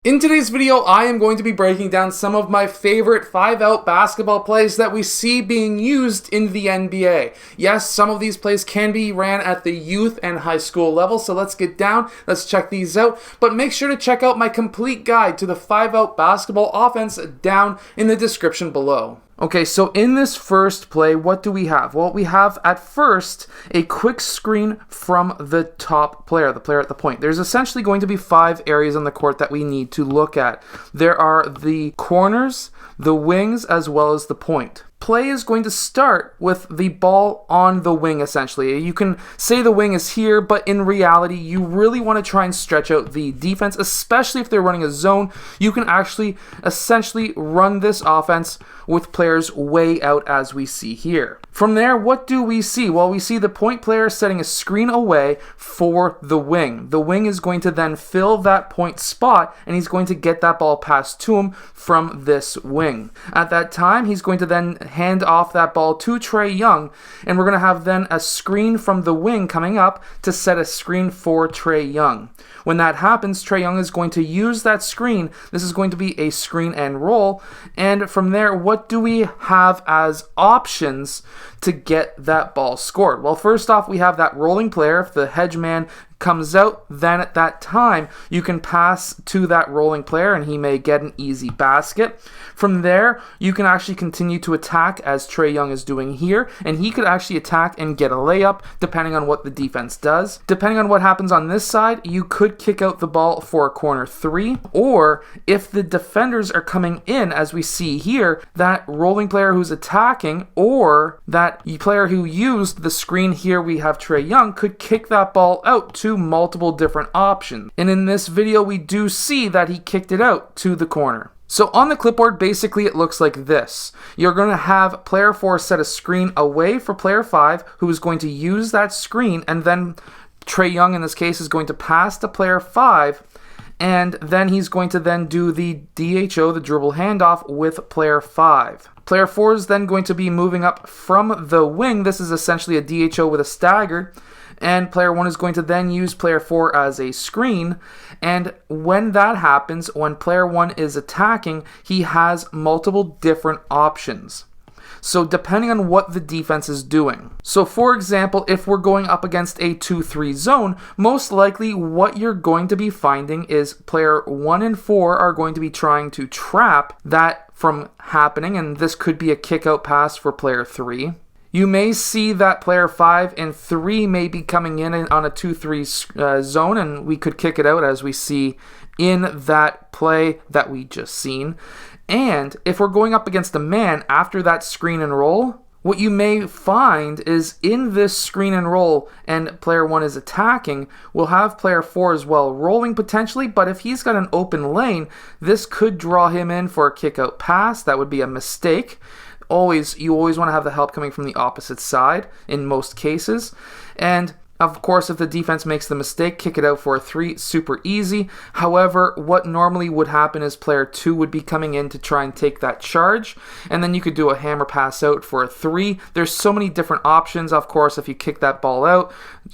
In today's video, I am going to be breaking down some of my favorite 5-out basketball plays that we see being used in the NBA. Yes, some of these plays can be ran at the youth and high school level, so let's get down, let's check these out. But make sure to check out my complete guide to the 5-out basketball offense down in the description below. Okay, so in this first play, what do we have? Well, we have at first a quick screen from the top player, the player at the point. There's essentially going to be 5 areas on the court that we need to look at. There are the corners, the wings, as well as the point. Play is going to start with the ball on the wing, essentially. You can say the wing is here, but in reality, you really want to try and stretch out the defense, especially if they're running a zone. You can actually essentially run this offense with players way out, as we see here. From there, what do we see? Well, we see the point player setting a screen away for the wing. The wing is going to then fill that point spot, and he's going to get that ball passed to him from this wing. At that time, he's going to then hand off that ball to Trae Young, and we're going to have then a screen from the wing coming up to set a screen for Trae Young. When that happens, Trae Young is going to use that screen. This is going to be a screen and roll, and from there, what do we have as options to get that ball scored? Well, first off, we have that rolling player. If the hedge man comes out, then at that time you can pass to that rolling player and he may get an easy basket. From there, you can actually continue to attack as Trae Young is doing here, and he could actually attack and get a layup depending on what the defense does. Depending on what happens on this side, you could kick out the ball for a corner 3, or if the defenders are coming in, as we see here, that rolling player who's attacking or that player who used the screen here, we have Trae Young, could kick that ball out to multiple different options. And in this video, we do see that he kicked it out to the corner. So on the clipboard, basically it looks like this. You're going to have player 4 set a screen away for player 5, who is going to use that screen, and then Trae Young in this case is going to pass to player 5, and then he's going to then do the DHO, the dribble handoff, with player 5. Player 4 is then going to be moving up from the wing. This is essentially a DHO with a stagger. And player 1 is going to then use player 4 as a screen. And when that happens, when player 1 is attacking, he has multiple different options. So depending on what the defense is doing. So for example, if we're going up against a 2-3 zone, most likely what you're going to be finding is player 1 and 4 are going to be trying to trap that from happening, and this could be a kick out pass for player 3. You may see that player 5 and 3 may be coming in on a 2-3 zone, and we could kick it out as we see in that play that we just seen. And if we're going up against a man after that screen and roll, what you may find is in this screen and roll and player 1 is attacking, we'll have player 4 as well rolling potentially, but if he's got an open lane, this could draw him in for a kick out pass. That would be a mistake. You always want to have the help coming from the opposite side in most cases. And of course, if the defense makes the mistake, kick it out for a 3, super easy. However, what normally would happen is player 2 would be coming in to try and take that charge, and then you could do a hammer pass out for a 3. There's so many different options. Of course, if you kick that ball out,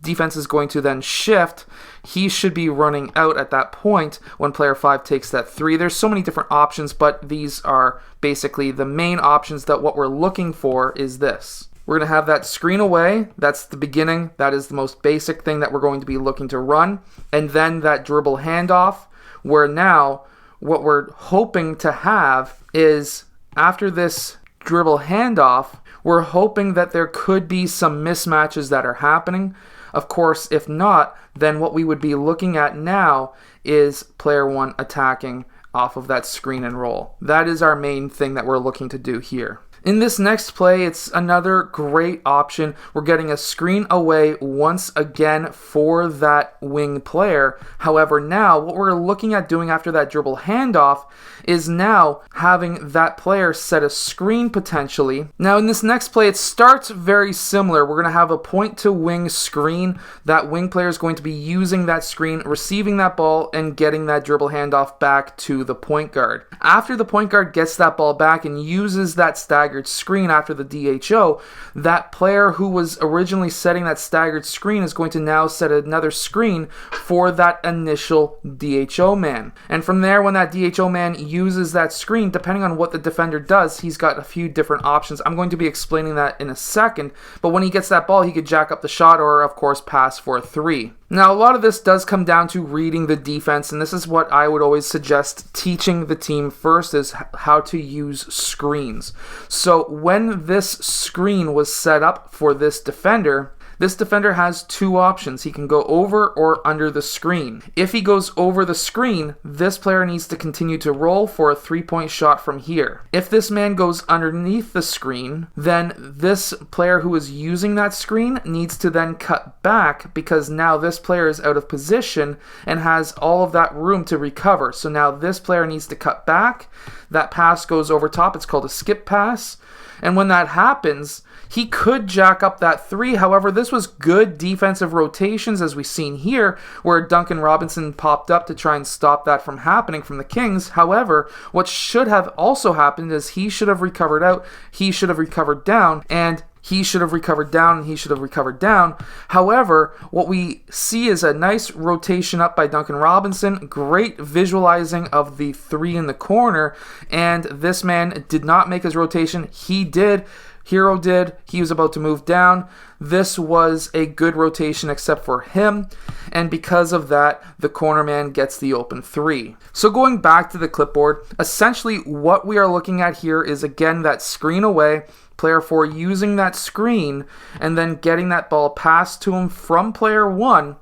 defense is going to then shift. He should be running out at that point when player 5 takes that 3. There's so many different options, but these are basically the main options that what we're looking for is this. We're going to have that screen away. That's the beginning. That is the most basic thing that we're going to be looking to run. And then that dribble handoff, where now what we're hoping to have is after this dribble handoff, we're hoping that there could be some mismatches that are happening. Of course, if not, then what we would be looking at now is player 1 attacking off of that screen and roll. That is our main thing that we're looking to do here. In this next play, it's another great option. We're getting a screen away once again for that wing player. However, now what we're looking at doing after that dribble handoff is now having that player set a screen potentially. Now in this next play, it starts very similar. We're going to have a point to wing screen. That wing player is going to be using that screen, receiving that ball, and getting that dribble handoff back to the point guard. After the point guard gets that ball back and uses that stagger staggered screen after the DHO, that player who was originally setting that staggered screen is going to now set another screen for that initial DHO man. And from there, when that DHO man uses that screen, depending on what the defender does, he's got a few different options. I'm going to be explaining that in a second, but when he gets that ball, he could jack up the shot or, of course, pass for a 3. Now, a lot of this does come down to reading the defense, and this is what I would always suggest teaching the team first, is how to use screens. So when this screen was set up for this defender has 2 options. He can go over or under the screen. If he goes over the screen, this player needs to continue to roll for a 3-point shot from here. If this man goes underneath the screen, then this player who is using that screen needs to then cut back, because now this player is out of position and has all of that room to recover. So now this player needs to cut back. That pass goes over top. It's called a skip pass. And when that happens, he could jack up that 3. However, this was good defensive rotations, as we've seen here, where Duncan Robinson popped up to try and stop that from happening from the Kings. However, what should have also happened is he should have recovered out, he should have recovered down, and he should have recovered down, and he should have recovered down. However, what we see is a nice rotation up by Duncan Robinson, great visualizing of the 3 in the corner, and this man did not make his rotation. He did. Hero did. He was about to move down. This was a good rotation except for him, and because of that, the corner man gets the open 3. So going back to the clipboard, essentially what we are looking at here is, again, that screen away, player 4 using that screen and then getting that ball passed to him from player 1.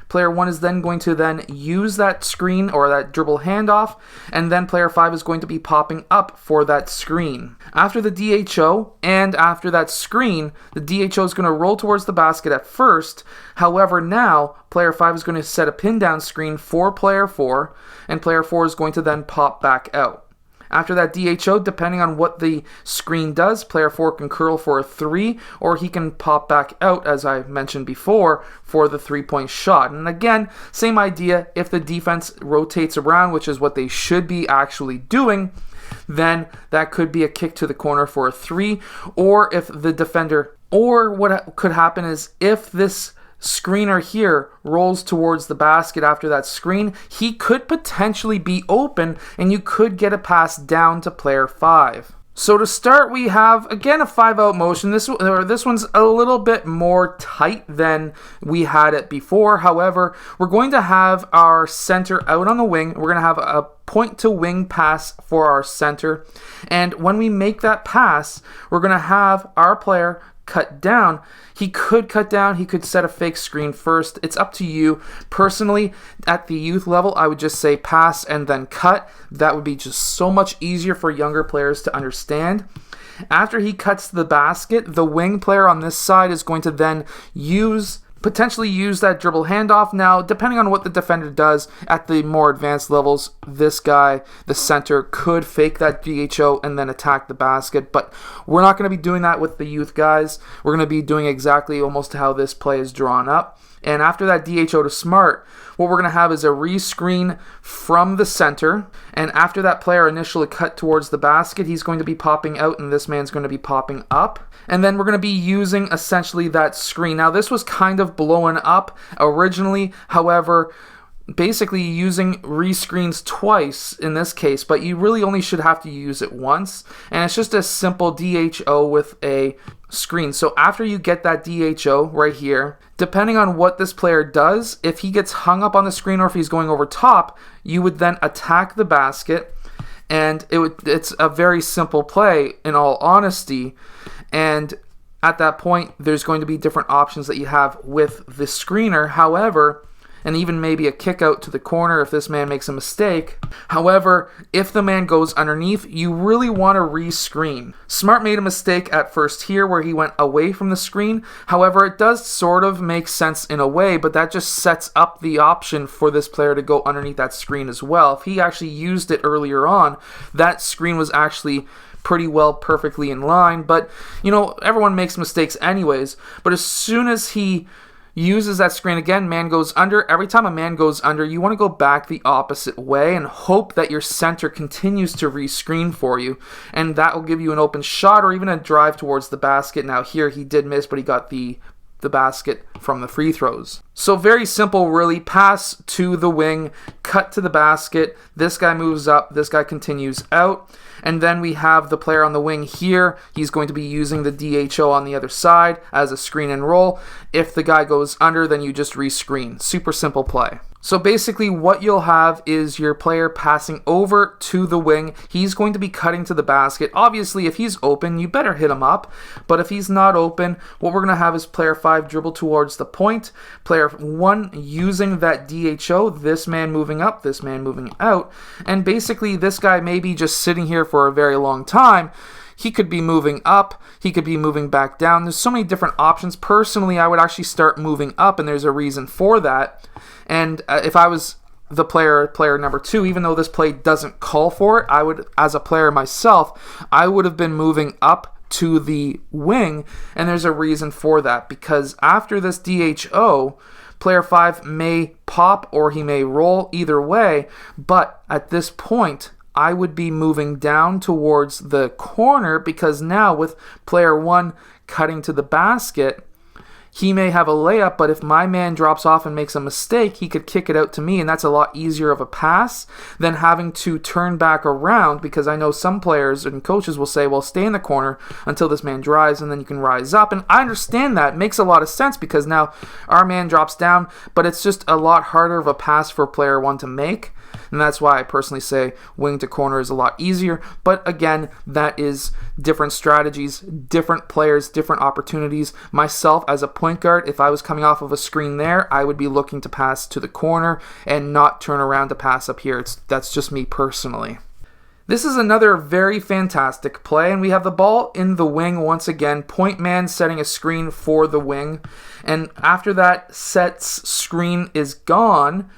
Player 1 is then going to then use that screen or that dribble handoff, and then player 5 is going to be popping up for that screen. After the DHO and after that screen, the DHO is going to roll towards the basket at first. However, now player 5 is going to set a pin down screen for player 4, and player 4 is going to then pop back out. After that DHO, depending on what the screen does, player 4 can curl for a 3, or he can pop back out, as I mentioned before, for the 3-point shot. And again, same idea. If the defense rotates around, which is what they should be actually doing, then that could be a kick to the corner for a 3, or if the defender, or what could happen is if this screener here rolls towards the basket after that screen, he could potentially be open and you could get a pass down to player 5. So to start, we have, again, a 5-out motion. This one's a little bit more tight than we had it before. However, we're going to have our center out on the wing. We're going to have a point-to-wing pass for our center. And when we make that pass, we're going to have our player cut down. He could cut down, he could set a fake screen first. It's up to you. Personally, at the youth level, I would just say pass and then cut. That would be just so much easier for younger players to understand. After he cuts the basket, the wing player on this side is going to then potentially use that dribble handoff. Now, depending on what the defender does at the more advanced levels, this guy, the center, could fake that DHO and then attack the basket, but we're not going to be doing that with the youth guys. We're going to be doing exactly almost how this play is drawn up. And after that DHO to Smart, what we're going to have is a re-screen from the center. And after that player initially cut towards the basket, he's going to be popping out and this man's going to be popping up. And then we're going to be using essentially that screen. Now, this was kind of blowing up originally. However, basically using re-screens twice in this case, but you really only should have to use it once. And it's just a simple DHO with a screen. So after you get that DHO right here, depending on what this player does, if he gets hung up on the screen or if he's going over top, you would then attack the basket. And it's a very simple play in all honesty. And at that point, there's going to be different options that you have with the screener. However, and even maybe a kick out to the corner if this man makes a mistake. However, if the man goes underneath, you really want to re-screen. Smart made a mistake at first here where he went away from the screen. However, it does sort of make sense in a way, but that just sets up the option for this player to go underneath that screen as well. If he actually used it earlier on, that screen was actually pretty well perfectly in line, but everyone makes mistakes anyways. But as soon as he uses that screen again, man goes under. Every time a man goes under, you want to go back the opposite way and hope that your center continues to rescreen for you, and that will give you an open shot or even a drive towards the basket. Now here he did miss, but he got the basket from the free throws. So very simple, really. Pass to the wing, cut to the basket. This guy moves up, this guy continues out. And then we have the player on the wing here. He's going to be using the DHO on the other side as a screen and roll. If the guy goes under, then you just rescreen. Super simple play. So basically what you'll have is your player passing over to the wing. He's going to be cutting to the basket. Obviously, if he's open, you better hit him up. But if he's not open, what we're going to have is player 5 dribble towards the point. Player 1 using that DHO, this man moving up, this man moving out. And basically, this guy may be just sitting here for a very long time. He could be moving up. He could be moving back down. There's so many different options. Personally, I would actually start moving up, and there's a reason for that. And if I was the player number 2, even though this play doesn't call for it, I would, as a player myself, I would have been moving up to the wing, and there's a reason for that. Because after this DHO, player 5 may pop or he may roll, either way, but at this point, I would be moving down towards the corner, because now with player 1 cutting to the basket, he may have a layup, but if my man drops off and makes a mistake, he could kick it out to me, and that's a lot easier of a pass than having to turn back around, because I know some players and coaches will say, well, stay in the corner until this man drives, and then you can rise up. And I understand that. It makes a lot of sense, because now our man drops down, but it's just a lot harder of a pass for player 1 to make. And that's why I personally say wing to corner is a lot easier. But again, that is different strategies, different players, different opportunities. Myself, as a point guard, if I was coming off of a screen there, I would be looking to pass to the corner and not turn around to pass up here. That's just me personally. This is another very fantastic play, and we have the ball in the wing once again. Point man setting a screen for the wing. And after that set's screen is gone,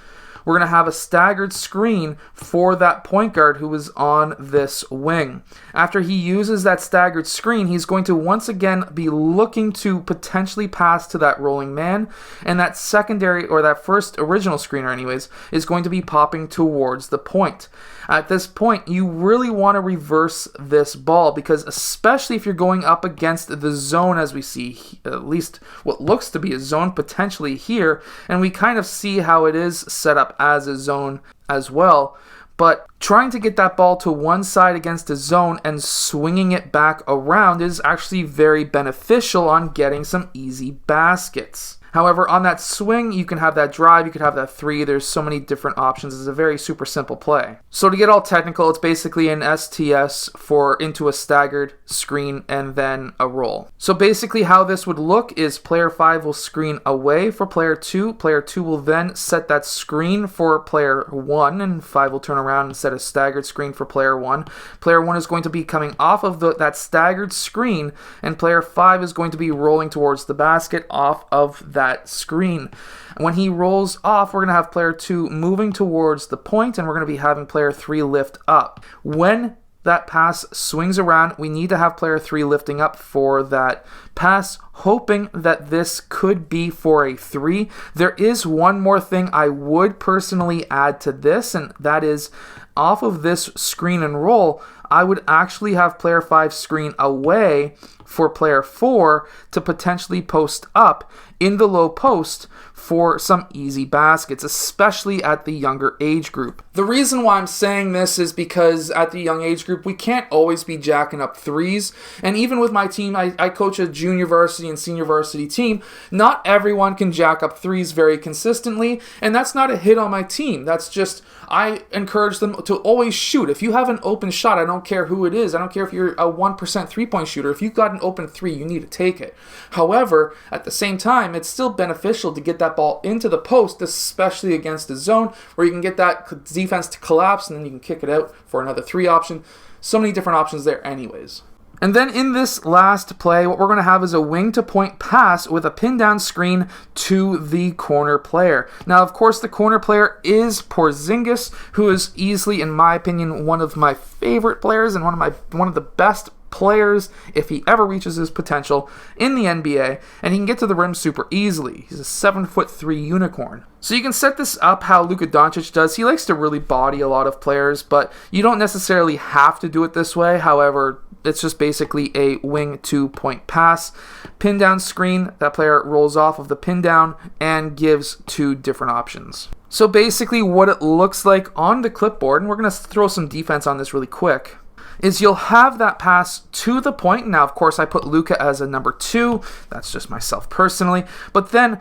we're going to have a staggered screen for that point guard who is on this wing. After he uses that staggered screen, he's going to once again be looking to potentially pass to that rolling man, and that secondary, or that first original screener anyways, is going to be popping towards the point. At this point, you really want to reverse this ball, because especially if you're going up against the zone, as we see, at least what looks to be a zone potentially here, and we kind of see how it is set up as a zone as well. But trying to get that ball to one side against a zone and swinging it back around is actually very beneficial on getting some easy baskets. However, on that swing, you can have that drive, you could have that 3. There's so many different options. It's a very super simple play. So to get all technical, it's basically an STS for into a staggered screen and then a roll. So basically how this would look is player 5 will screen away for player 2. Player 2 will then set that screen for player 1, and 5 will turn around and set a staggered screen for player 1. Player 1 is going to be coming off of that staggered screen, and player 5 is going to be rolling towards the basket off of that screen. When he rolls off, we're going to have player 2 moving towards the point, and we're going to be having player 3 lift up. When that pass swings around, we need to have player 3 lifting up for that pass, hoping that this could be for a 3. There is one more thing I would personally add to this, and that is off of this screen and roll, I would actually have player 5 screen away for player 4 to potentially post up in the low post for some easy baskets, especially at the younger age group. The reason why I'm saying this is because at the young age group, we can't always be jacking up 3s. And even with my team, I coach a junior varsity and senior varsity team. Not everyone can jack up 3s very consistently, and that's not a hit on my team. That's just, I encourage them to always shoot. If you have an open shot, I don't care who it is. I don't care if you're a 1% 3-point shooter. If you've got an open 3, you need to take it. However, at the same time, it's still beneficial to get that ball into the post, especially against a zone where you can get that defense to collapse and then you can kick it out for another 3 option. So many different options there anyways. And then in this last play, what we're going to have is a wing to point pass with a pin down screen to the corner player. Now, of course, the corner player is Porzingis, who is easily, in my opinion, one of my favorite players and one of the best players if he ever reaches his potential in the NBA, and he can get to the rim super easily. He's a 7'3" unicorn. So you can set this up how Luka Doncic does. He likes to really body a lot of players, but you don't necessarily have to do it this way. However, it's just basically a wing 2-point pass. Pin down screen, that player rolls off of the pin down and gives 2 different options. So basically what it looks like on the clipboard, and we're going to throw some defense on this really quick, is you'll have that pass to the point. Now, of course, I put Luka as a number 2. That's just myself personally. But then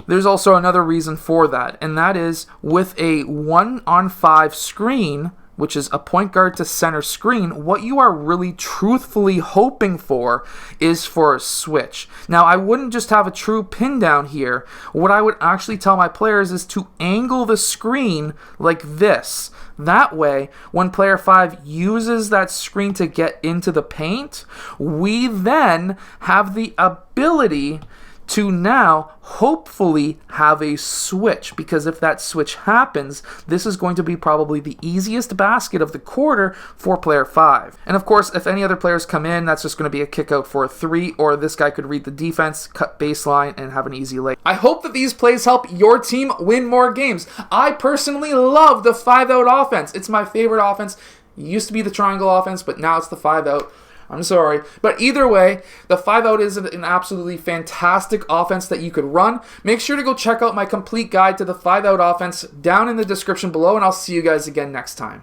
there's also another reason for that, and that is with a 1-on-5 screen, which is a point guard to center screen, what you are really truthfully hoping for is for a switch. Now, I wouldn't just have a true pin down here. What I would actually tell my players is to angle the screen like this. That way, when player 5 uses that screen to get into the paint, we then have the ability to now hopefully have a switch, because if that switch happens, this is going to be probably the easiest basket of the quarter for player 5. And of course, if any other players come in, that's just going to be a kick out for a 3, or this guy could read the defense, cut baseline, and have an easy lay. I hope that these plays help your team win more games. I personally love the 5-out offense. It's my favorite offense. It used to be the triangle offense, but now it's the 5-out. I'm sorry. But either way, the 5-out is an absolutely fantastic offense that you could run. Make sure to go check out my complete guide to the 5-out offense down in the description below, and I'll see you guys again next time.